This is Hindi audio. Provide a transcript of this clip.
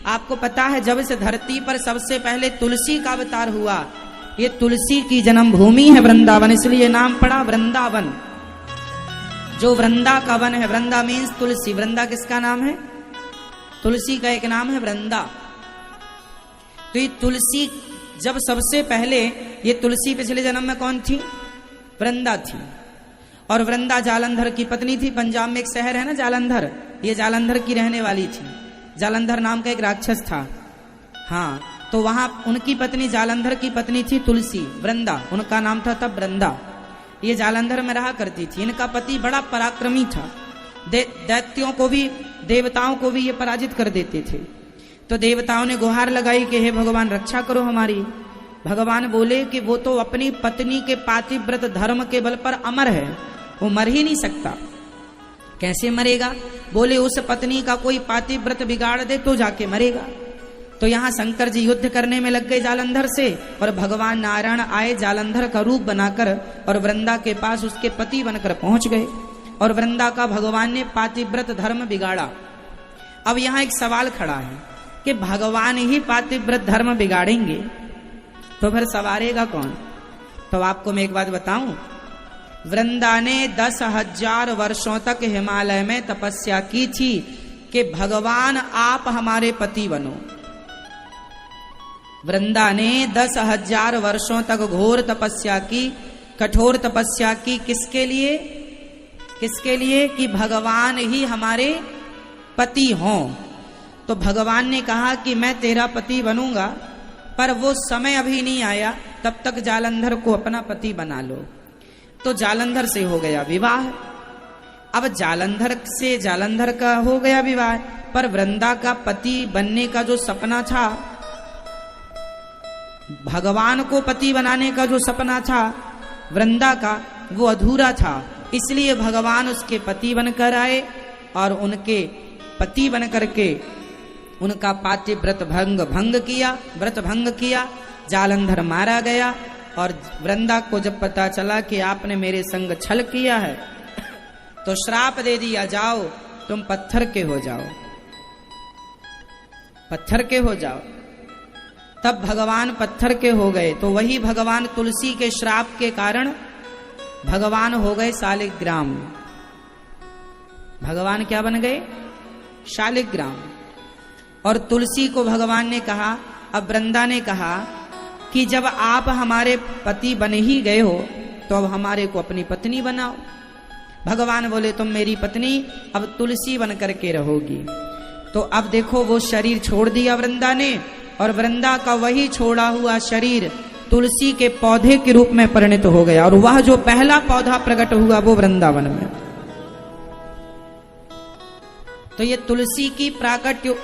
आपको पता है जब से धरती पर सबसे पहले तुलसी का अवतार हुआ, ये तुलसी की जन्म भूमि है वृंदावन, इसलिए नाम पड़ा वृंदावन। जो वृंदा का वन है, वृंदा मीन्स तुलसी। वृंदा किसका नाम है? तुलसी का एक नाम है वृंदा। तो ये तुलसी जब सबसे पहले, ये तुलसी पिछले जन्म में कौन थी? वृंदा थी। और वृंदा जालंधर की पत्नी थी। पंजाब में एक शहर है ना जालंधर, ये जालंधर की रहने वाली थी। जालंधर नाम का एक राक्षस था। हाँ, तो वहां उनकी पत्नी, जालंधर की पत्नी थी तुलसी, वृंदा, उनका नाम था तब वृंदा। ये जालंधर में रहा करती थी। इनका पति बड़ा पराक्रमी था, दैत्यों को भी, देवताओं को भी ये पराजित कर देते थे। तो देवताओं ने गुहार लगाई कि हे भगवान रक्षा करो हमारी। भगवान बोले कि वो तो अपनी पत्नी के पातिव्रत धर्म के बल पर अमर है, वो मर ही नहीं सकता। कैसे मरेगा? बोले उस पत्नी का कोई पातिव्रत बिगाड़ दे तो जाके मरेगा। तो यहाँ शंकर जी युद्ध करने में लग गए जालंधर से, और भगवान नारायण आए जालंधर का रूप बनाकर और वृंदा के पास उसके पति बनकर पहुंच गए, और वृंदा का भगवान ने पातिव्रत धर्म बिगाड़ा। अब यहाँ एक सवाल खड़ा है कि भगवान ही पातिव्रत धर्म बिगाड़ेंगे तो फिर सवारेगा कौन? तो आपको मैं एक बात बताऊं, वृंदा ने 10,000 वर्षों तक हिमालय में तपस्या की थी कि भगवान आप हमारे पति बनो। वृंदा ने 10,000 वर्षों तक घोर तपस्या की, कठोर तपस्या की। किसके लिए? किसके लिए? कि भगवान ही हमारे पति हों। तो भगवान ने कहा कि मैं तेरा पति बनूंगा, पर वो समय अभी नहीं आया, तब तक जालंधर को अपना पति बना लो। तो जालंधर से हो गया विवाह। अब जालंधर से जालंधर का हो गया विवाह, पर वृंदा का पति बनने का जो सपना था, भगवान को पति बनाने का जो सपना था वृंदा का, वो अधूरा था। इसलिए भगवान उसके पति बनकर आए और उनके पति बनकर के उनका पातिव्रत भंग किया, व्रत भंग किया। जालंधर मारा गया, और वृंदा को जब पता चला कि आपने मेरे संग छल किया है तो श्राप दे दिया, जाओ तुम पत्थर के हो जाओ, पत्थर के हो जाओ। तब भगवान पत्थर के हो गए। तो वही भगवान तुलसी के श्राप के कारण भगवान हो गए शालिग्राम। भगवान क्या बन गए? शालिग्राम। और तुलसी को भगवान ने कहा, अब वृंदा ने कहा कि जब आप हमारे पति बन ही गए हो तो अब हमारे को अपनी पत्नी बनाओ। भगवान बोले तुम मेरी पत्नी अब तुलसी बन करके रहोगी। तो अब देखो वो शरीर छोड़ दिया वृंदा ने, और वृंदा का वही छोड़ा हुआ शरीर तुलसी के पौधे के रूप में परिणत हो गया, और वह जो पहला पौधा प्रकट हुआ वो वृंदावन में। तो ये तुलसी की प्राकट्य